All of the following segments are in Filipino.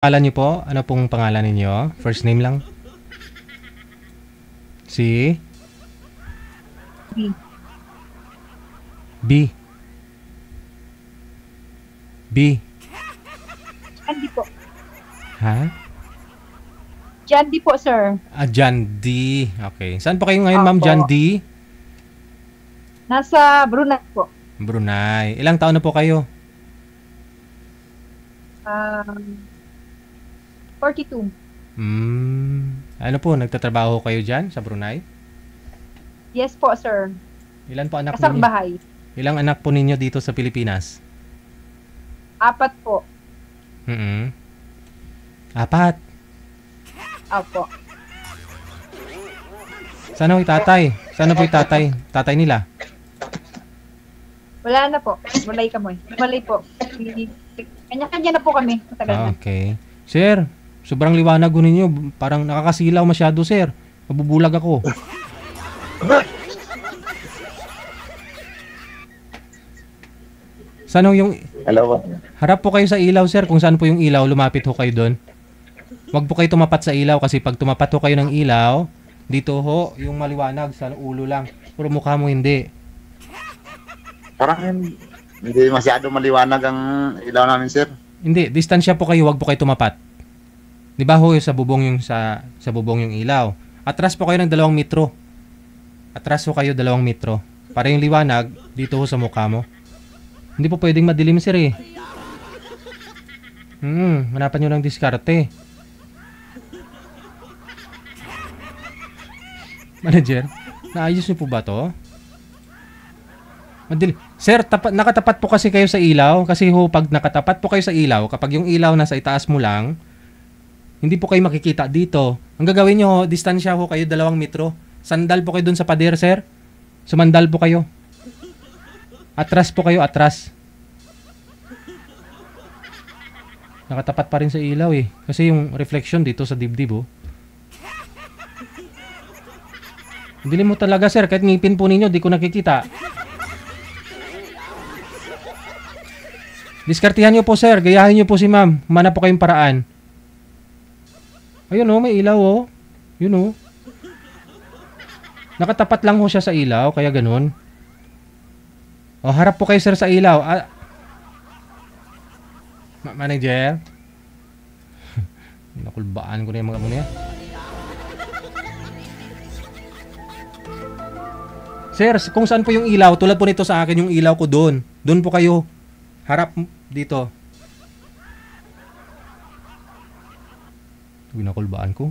Pangalan niyo po? Ano pong pangalan ninyo? First name lang? Si? B. B. B. Jandy po. Ha? Jandy po, sir. John D. Okay. Saan po kayo ngayon, Ma'am Opo. John D? Nasa Brunei po. Brunei. Ilang taon na po kayo? 42. Ano po, nagtatrabaho kayo dyan sa Brunei? Yes po, sir. Ilan po anak Kasang ninyo? bahay. Ilang anak po ninyo dito sa Pilipinas? 4 po. Apat. Opo. Sana po yung tatay? Sana po yung tatay? Tatay nila? Wala na po. Walay ka mo. Walay po. Kanya-kanya na po kami. Matagal na. Okay. Sir, sobrang liwanag ko ninyo. Parang nakakasilaw masyado, sir. Mabubulag ako. Saan ho yung... Hello po. Harap po kayo sa ilaw, sir. Kung saan po yung ilaw, lumapit ho kayo doon. Huwag po kayo tumapat sa ilaw kasi pag tumapat ho kayo ng ilaw, dito ho, yung maliwanag sa ulo lang. Pero mukha mo hindi. Parang hindi masyado maliwanag ang ilaw namin, sir. Hindi, distansya po kayo, huwag po kayo tumapat. Di ba ho, sa bubong yung sa bubong yung ilaw. Atras po kayo ng 2 metro. Atras ho kayo 2 metro. Para yung liwanag, dito ho sa mukha mo. Hindi po pwedeng madilim, sir eh. Hanapan nyo ng diskarte. Manager, naayos nyo po ba to? Sir, nakatapat po kasi kayo sa ilaw. Kasi ho, pag nakatapat po kayo sa ilaw, kapag yung ilaw nasa itaas mo lang, hindi po kayo makikita dito. Ang gagawin nyo, distansya ho kayo 2 metro. Sandal po kayo dun sa pader, sir. Sumandal po kayo. Atras po kayo, atras. Nakatapat pa rin sa ilaw eh. Kasi yung reflection dito sa dibdib oh. Dilim mo talaga, sir. Kahit ngipin po ninyo, di ko nakikita. Diskartihan nyo po, sir. Gayahin nyo po si ma'am. Mana po kayong paraan. Ayun oh, may ilaw oh. Yun oh. Nakatapat lang ho siya sa ilaw, kaya ganun. Oh, harap po kayo, sir, sa ilaw. Manager. Nakulbaan ko na yung mga muna yan. Sir, kung saan po yung ilaw, tulad po nito sa akin yung ilaw ko doon. Doon po kayo. Harap dito. Nakulbaan ko.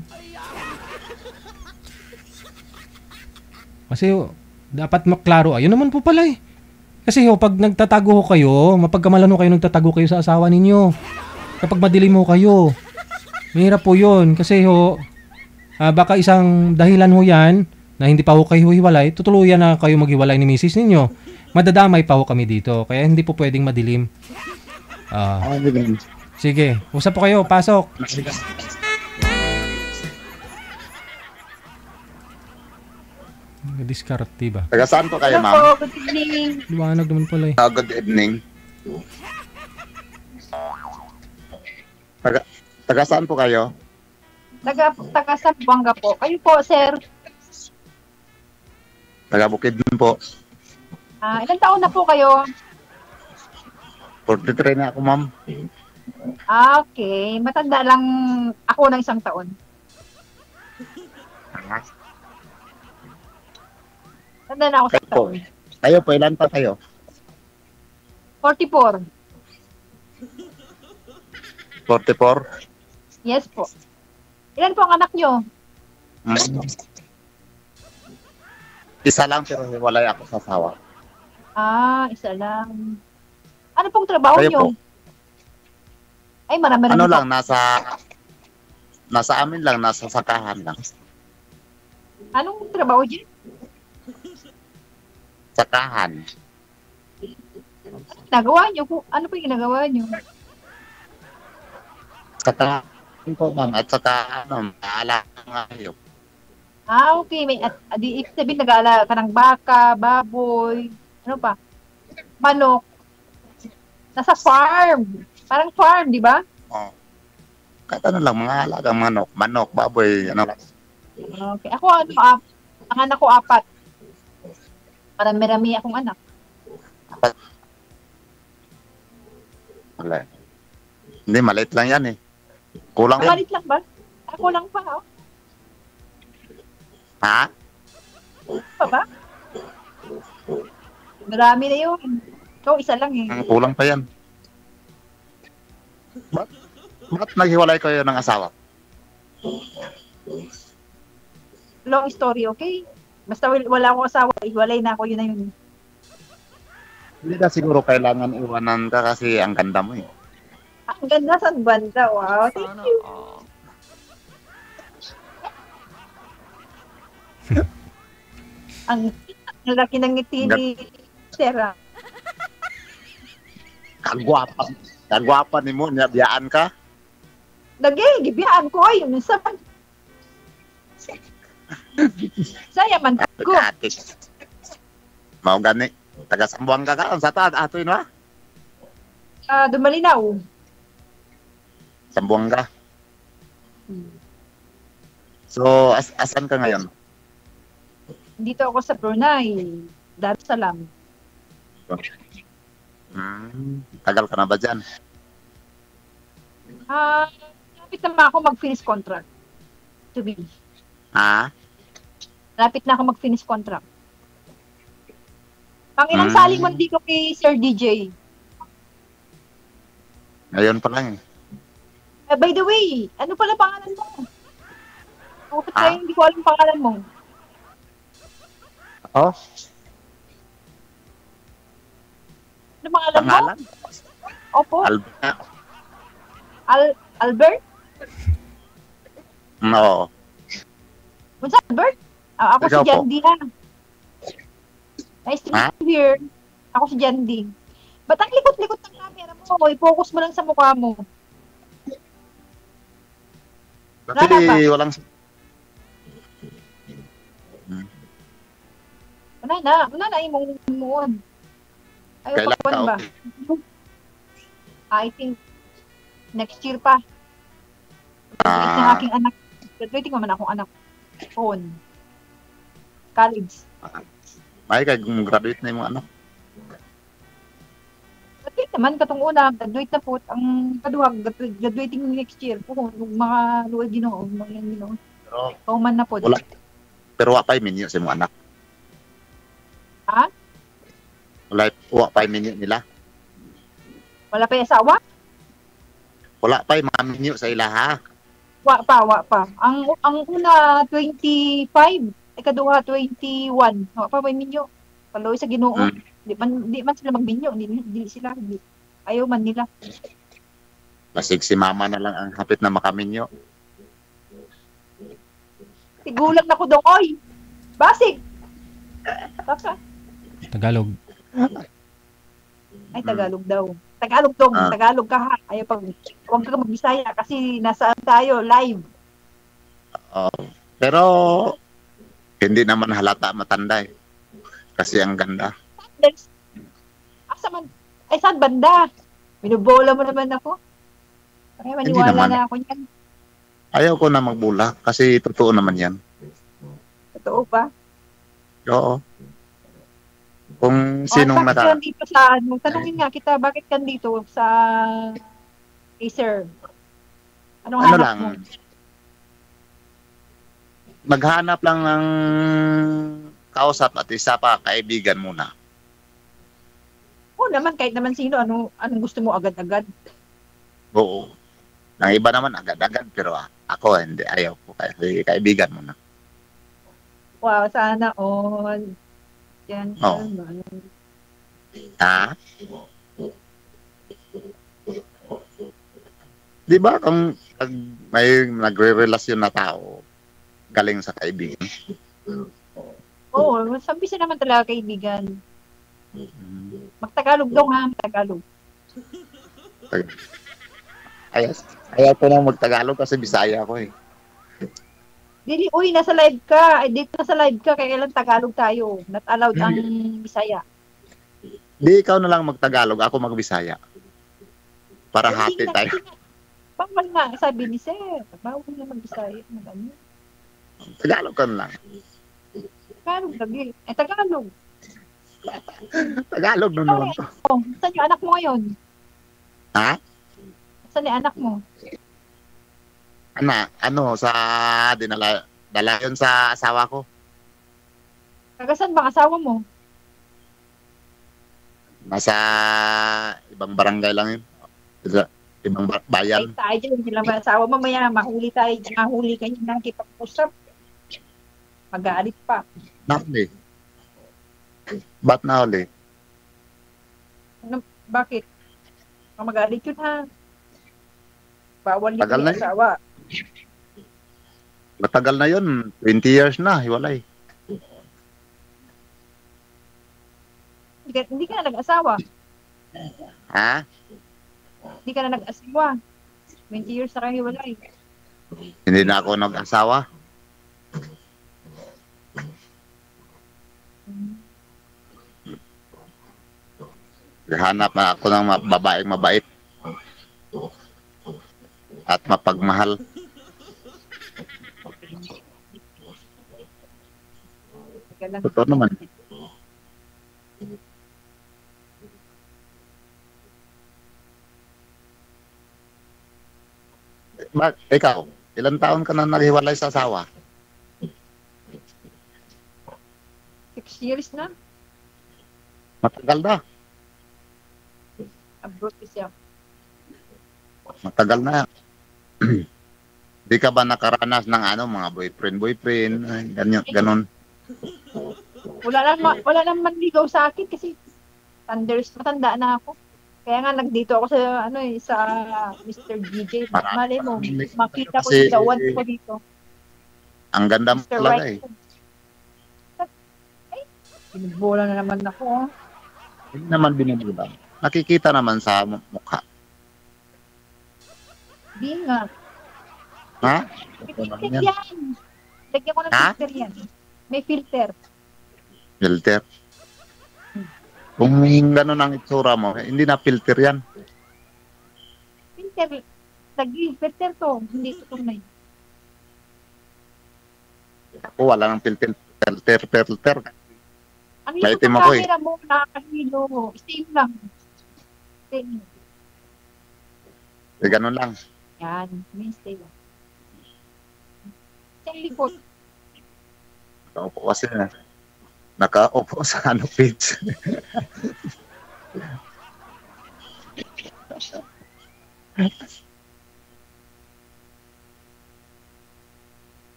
Kasi dapat maklaro. Ayun naman po pala eh. Kasi pag nagtatago ho kayo, mapagkamalan ho kayo nagtatago kayo sa asawa ninyo. Kapag madilim ho kayo, mahirap po yun. Kasi baka isang dahilan ho yan na hindi pa ho kayo hiwalay, tutuluyan na kayo maghiwalay ni misis ninyo. Madadamay pa ho kami dito. Kaya hindi po pwedeng madilim. Sige, usap po kayo. Pasok. Diskarte ba? Taga saan po kayo, Hello ma'am? po. Good evening. Liwanag naman pala eh. Good evening. Taga saan po kayo? Taga Sambuanga po. Kayo po, sir. Taga Bukidnon po. Ilang taon na po kayo? 43 na ako, ma'am. Okay. Matanda lang ako ng 1 taon. Tanda na ako sa Kayo po. taon. Kayo po, ilan pa kayo? 44. 44? Yes po. Ilan po ang anak nyo? Isa lang pero hiwalay ako sa asawa. Isa lang. Ano pong trabaho Kayo nyo? po? Ay, marami Ano po. lang, nasa amin lang, nasa sakahan lang. Anong trabaho dyan? Sakahan. Nagawa nyo po? Ano po yung ginagawa nyo? Sakahan po, ma'am. At saka, maala nga kayo. Okay. May, ibig sabihin, nag-aala ka ng baka, baboy, ano pa? Manok. Nasa farm. Parang farm, di ba? Oh. Kahit ano lang, mga alagang manok, baboy, ano lang. Okay. Ako, ang anak ko 4. Marami-rami akong anak. Wala. Hindi, maliit lang yan eh. Kulang yan. Malit lang ba? Ako lang pa, oh. Ha? Pa ba? Marami na yun. Ikaw, isa lang eh. Kulang pa yan. Ba't naghiwalay kayo ng asawa? Long story, okay? Basta wala akong asawa, iwalay na ako, yun na yun. Hindi na siguro kailangan iwanan ka kasi ang ganda mo eh. Ang ganda sa banda, wow. Thank you. ang laki ng ngiti ni Sarah. Kagwapa ni mo, niyabiyaan ka? Lagi, gibiyaan ko, ay, yun sa saya man ko. Pagkatik. Mau gani. Taga Sambuanga ka? Ang sata, ato yun ha? Dumalinaw. Sambuanga. So, asan ka ngayon? Dito ako sa Brunei. Dar es Salaam. Tagal ka na ba dyan? Lapit na ako mag-finish contract. To be. Ha? Lapit na ako mag-finish contract. Pang ilang saling mo dito kay Sir DJ. Ngayon pa lang eh. By the way, ano pala pangalan mo? Bakit tayo hindi ko alam pangalan mo? Oh? Ano pangalan mo? Pangalan? Opo. Albert? No. What's up, Albert? Ako Ikaw si Jandy ha. Nice to meet you here. Ako si Jandy. Ba't ang likot-likot ng camera mo? I-focus mo lang sa mukha mo. Kasi walang... Wala na imong muon. Ayaw Kailan pa ka ba? okay? I think next year pa. Graduate ng aking anak. Graduating naman akong anak. Phone. College. May graduate na yung mga anak. Graduate naman, katong una, graduate na po. Ang kaduhag, graduating next year. Po, mga luwag ginoo, mga ginoo. Kauman na po. Wala. Pero wala pa yung minyo sa mga anak. Ha? Wala pa yung minyo nila. Wala pa yung asawa? Wala pa yung mga minyo sa ila ha. Wa pa. Ang una, 25. Ikaduha, 21. Wa pa may minyo. Paloy sa ginoo. Di man sila magminyo. Di sila. Ayaw man nila. Basig si mama na lang ang hapit na makaminyo. Tigulang na ko daw, oy! Basig! Taka. Tagalog. Ay, Tagalog daw. Tagalog daw. Tagalog ka ha. Ayaw pag, huwag ka magbisaya kasi nasaan tayo, live. Pero, hindi naman halata matanda eh. Kasi ang ganda. Asa man? Ay, saan banda? Binubola mo naman ako. Ay, maniwala naman. na ako niyan. Ayaw ko na magbula kasi totoo naman yan. Totoo ba? Oo. Kung sinong bakit ka dito sa, tanungin nga kita, bakit ka dito sa Acer? Anong ano hanap lang, mo? maghanap lang ng kausap at isa pa, kaibigan muna. Oo naman, kahit naman sino, anong gusto mo agad-agad? Oo. Ang iba naman agad-agad, pero ako hindi, ayaw ko. Kaibigan muna. Wow, sana all. Yan. Oo. Ha? Di ba kung may nagre-relasyon na tao, galing sa kaibigan? Oo, sabi siya naman talaga kaibigan. Magtagalog daw ha, Tagalog. Ayaw ko nang magtagalog kasi Bisaya ko eh. Dili, uy, nasa live ka. Ay, dito nasa live ka, kaya lang Tagalog tayo. Not allowed ang Bisaya. Di ikaw na lang magtagalog, ako magbisaya. Para hati tayo. Bawal nga, sabi ni Sir. Bawal na mag-Bisaya. Mag-ano. Tagalog ka na lang. Tagalog lagi. Tagalog. Tagalog na naman to. Oh, saan yung anak mo ngayon? Ha? Saan yung anak mo? Sa dala yun sa asawa ko. Kagasan bang asawa mo? Nasa ibang barangay lang yun. Sa ibang Ay, bayan. tayo dyan. Sila ba asawa mo? Maya, mahuli tayo. Mahuli kayo. Nakikipag-usap. Mag-aalit pa. Nahuli. Ba't nahuli? Ano, bakit? Mag-aalit yun ha. Bawal yun Tagal na yung yun. asawa. Matagal na yun. 20 years na. Hiwalay. Hindi ka na nag-asawa. Ha? Hindi ka na nag-asawa. 20 years na kayo hiwalay. Hindi na ako nag-asawa. Hanap na ako ng babaeng mabait. At mapagmahal. Ganun. Totoo naman. Ikaw, ilang taon ka na naghiwalay sa asawa? 6 years na. Matagal na. Abroad siya. Matagal na. Di ka ba nakaranas ng mga boyfriend, ganyan, ganon? Wala naman ligaw sa akin kasi matanda na ako. Kaya nga nagdito ako sa sa Mr. DJ. Malay mo, makita ko Kasi- si Dawan ko dito. Ang ganda mo Mr. talaga Right. eh. Ay, binigbola na naman ako. Oh. Hindi naman binibilang. Nakikita naman sa mukha. Di nga. Ha? May Ito naman filter yan. yan. Lagyan ko ng Ha? filter yan. May filter. Filter. Kung gano'n ang itsura mo, hindi na filter yan. Filter. Filter to. Hindi ito tunay. Ako wala nang filter. Ang Maitim likod ng ako eh. camera mo, nakakahilo. Same lang. Same. Gano'n lang. Yan. May stay lang. Sa likod. Nakaupo kasi na. Nakaupo sa page.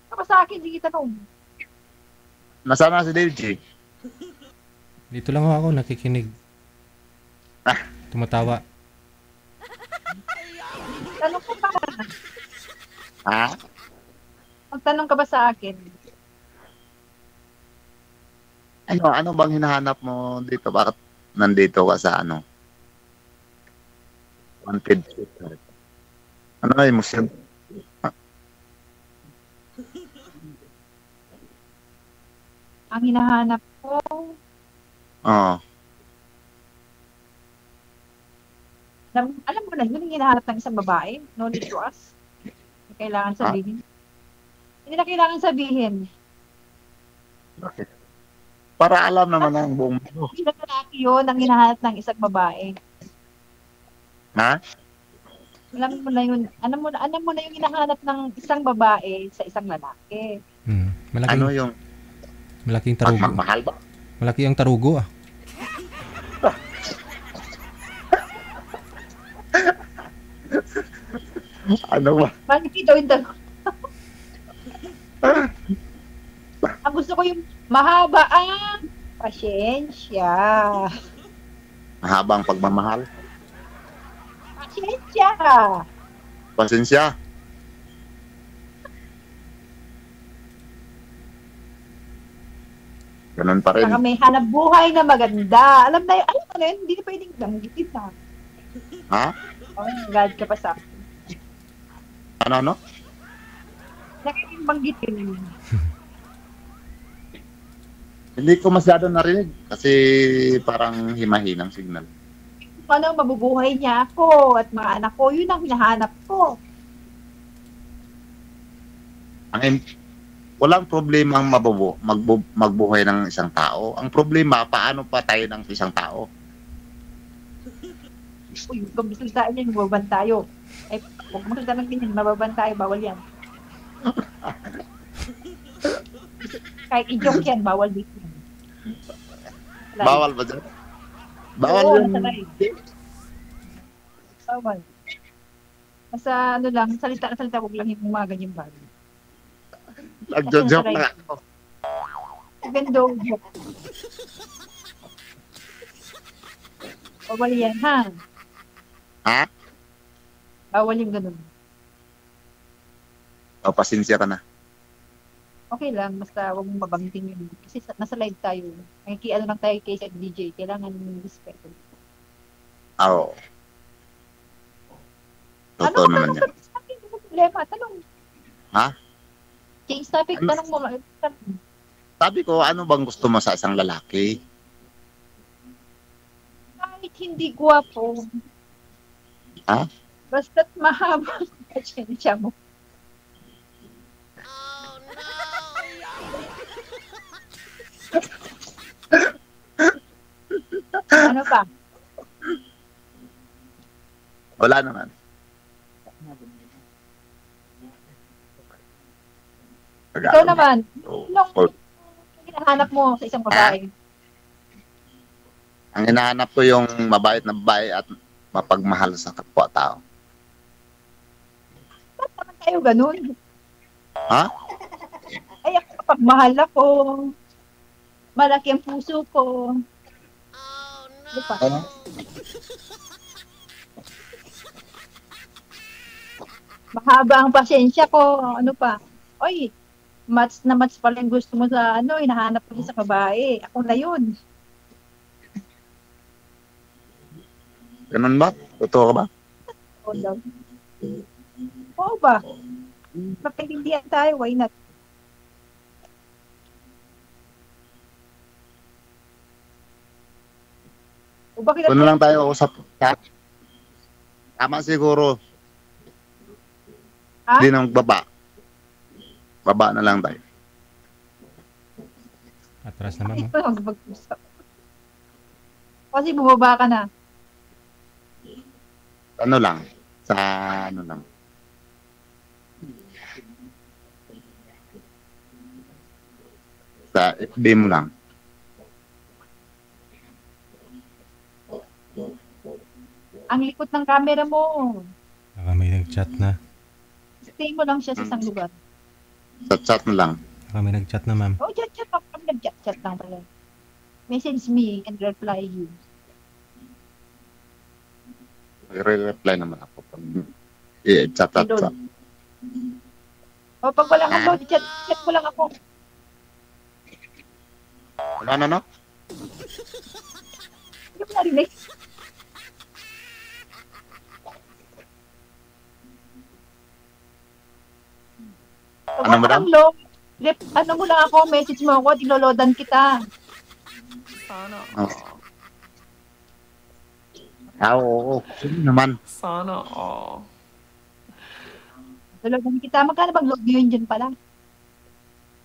Ka ba sa akin? Hindi kita tanong. Nasaan na si Dave G? Dito lang ako nakikinig. Tumatawa. Tanong ko pa. Ha? Magtanong ka ba sa akin? Ano bang hinahanap mo dito? Bakit nandito ka sa wanted shooter? Ano na yung museum? Ang hinahanap ko, Oo. alam mo na, yun yung hinahanap ng isang babae. No need to ask. Hindi kailangan sabihin. Hindi na kailangan sabihin. Bakit? Para alam naman ang buong mundo. Hindi na lalaki yun ang hinahanap ng isang babae. Ha? Alam mo na yun, alam mo na yung hinahanap ng isang babae sa isang lalaki. Malaking, Ano yung malaking tarugo. mahal ba? Malaki ang tarugo ah. Ano ba? Malaki daw yung dalawa. Ang gusto ko yung mahaba ang pasyensya. Mahabang pagmamahal? Pasyensya. Pasensya? Ganun pa rin. Saka may hanap buhay na maganda. Alam mo na yun, hindi na pwedeng banggitin na. Ha? Oh, nagagad ka pa sa akin. Ano? Nagaging banggitin. Hindi ko masyado narinig kasi parang himahinang signal. ano, mabubuhay niya ako at mga anak ko. Yun ang hinahanap ko. Walang problema ang magbuhay ng isang tao. Ang problema, paano patay ng isang tao? Uy, kung bisalitaan niya, mababan tayo. Eh, huwag mo ng ganyan, mababan tayo, bawal yan. Kahit i-joke yan, bawal dito. Bawal ba dyan? Bawal Oo, yun. nasa live. Bawal. Basta ano lang, salita na salita, huwag lang yung mga ganyan bagay. Nagjo-joke lang ako. Even though, joke. Bawal yan, ha? Ha? Bawal yung ganun. O, pasensya ka na. Okay lang, basta huwag mong mabangting yun. Kasi nasa live tayo. Nakikiano lang tayo kay DJ. Kailangan respect. Oo. Totoo naman yan. Ano problema? Tanong. Ha? Change topic, tanong mo. Sabi ko, ano bang gusto mo sa isang lalaki? Kahit hindi gwapo. Ha? Basta't mahaba ang pasensya mo. Ano pa? Wala naman. Ikaw naman, Oo. anong hinahanap mo sa isang babae? Ang hinahanap ko yung mabait na babae at mapagmahal sa kapwa-tao. Ba't naman tayo ganun? Ha? Ay, ako kapag mahal ako, malaki ang puso ko. Ano pa? Ano? Mahaba ang pasensya ko. Ano pa? Oy, match na match pala yung gusto mo sa ano, hinahanap ko sa babae. Ako na yun. Ganun ba? Totoo ka ba? Oo daw. Oo ba? Magkaintindihan tayo, why not? O bakit Doon na lang tayo usap. Tama siguro. Ha? Hindi na magbaba. Baba na lang tayo. Atras naman mo. Ito mag-usap. Kasi bumaba ka na. Ano lang? Sa ano lang? Sa FB mo lang. Ang likot ng camera mo. Baka may nag-chat na. Stay mo lang siya sa isang lugar. Sa chat mo lang. Baka may nag-chat na, ma'am. Oh, chat ako. Kami nag-chat lang pala. Message me and reply you. Magre-reply naman ako. I-chat at chat. O, pag walang upload, chat mo lang ako. Ano, ano, ano? Hindi mo narinig. Pag Ano mo walang load, ano mo lang ako, message mo ako, dinoloadan kita. Sana Oh. all. Oo. Sino naman? Sana all. Dinoloadan kita. Magkano bang load yun dyan pala?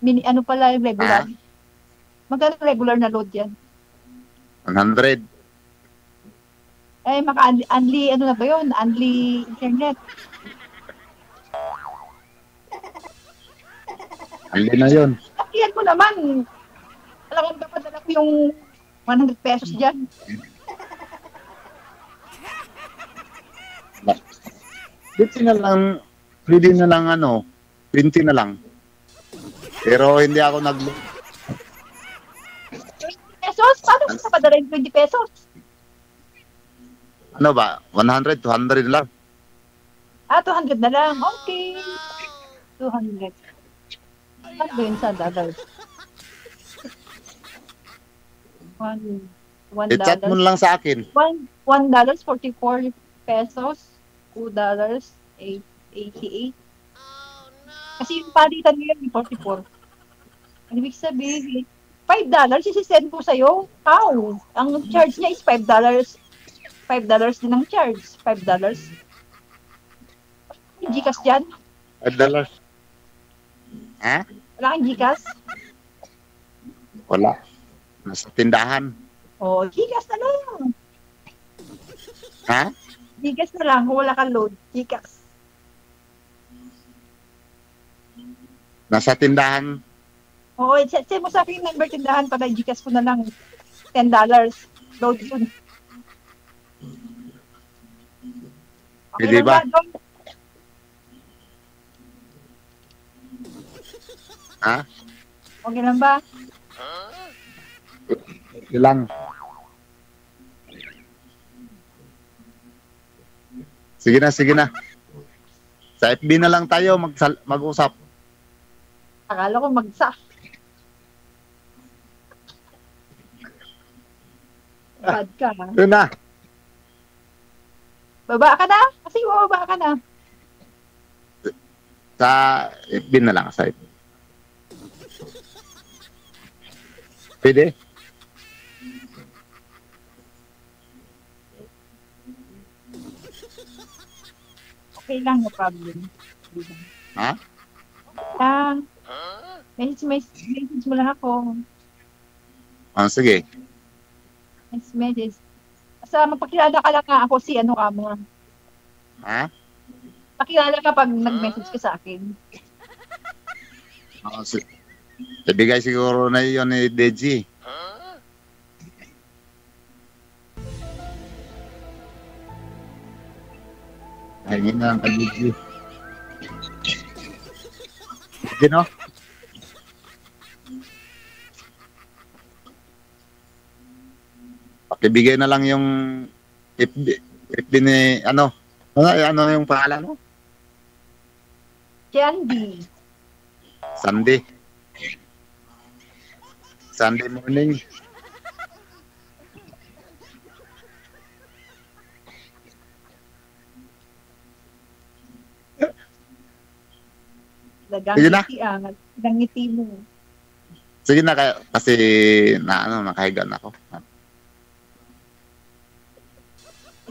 Ano pala yung regular? Magkano regular na load yan? 100. Eh, maka-unli, ano na ba yun? Unli internet. Hindi na yun. Sakihan mo naman. Alam mo, dapat dala ko yung 100 pesos dyan. Pwede na lang ano, 20 na lang. Pero hindi ako 20 pesos? Paano ko sa padala yung 20 pesos? ano ba, 100, 200 na lang. Ah, 200 na lang. Okay. 200. Ano ba yun sa dollars? $1 I-chat mo na lang sa akin. $1 44 pesos. $2 88. Kasi yung palitan nila yung 44. Ang ibig sabihin, $5 isisend ko sa'yo. How? Ang charge niya is $5 $5 din ang charge. $5. Gcash dyan? $5. Ha? Wala kang Gcash? Wala. Nasa tindahan. Oh, Gcash na lang. Ha? Gcash na lang kung wala kang load. Gcash. Nasa tindahan. Oo, set mo sa akin yung number tindahan para Gcash ko na lang. $10. Load yun. Pwede ba? Dong? Ha? Okay lang ba? Ilang? Sige na, sige na. Sa FB na lang tayo mag-usap. Akala ko magsa. Bad ka, ha? Yun na. Baba ka na? Kasi baba ka na. Sa FB na lang. Sa FB. Pwede? Okay lang, no problem. Ha? Lang. Message mo lang ako. Oh, sige. Message. Basta magpakilala ka lang nga ako si ano ka mo. Ha? Pakilala ka pag nag-message ka sa akin. Oh, ibigay siguro na yun ni Deji. Ayun na lang ka Deji. Sige no? Pakibigay na lang yung FB ni ano yung pangalan mo? Candy. Sunday morning. Sige na. Nangiti mo. Sige na kasi nakahiga na ako.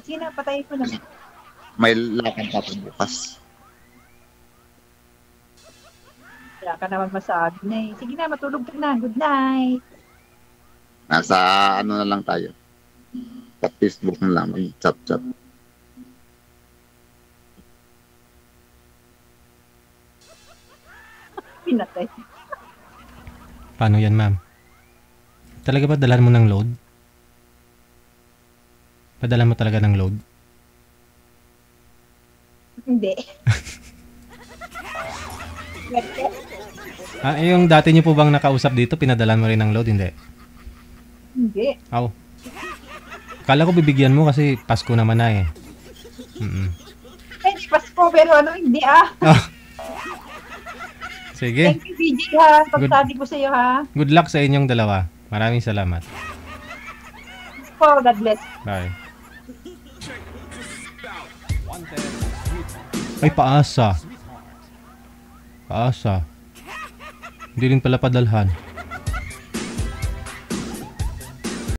Sige na, patayin ko na. May lakad pa bukas. Wala ka naman masabi na eh. Sige na, matulog ka na. Good night. Nasa ano na lang tayo. Sa Facebook na lang. Chat. Pinatay. Paano yan, ma'am? Talaga ba dalan mo ng load? Padala mo talaga ng load? Hindi. Yung dati niyo po bang nakausap dito, pinadalan mo rin ng load? Hindi. Hindi. Aw. Kala ko bibigyan mo kasi Pasko naman na eh. Pwede Pasko, pero hindi ah. Oh. Sige. Thank you, BJ ha. Pagsabi ko sa iyo ha. Good luck sa inyong dalawa. Maraming salamat. Oh, God bless. Bye. Ay, paasa. Paasa. Hindi rin pala padalhan.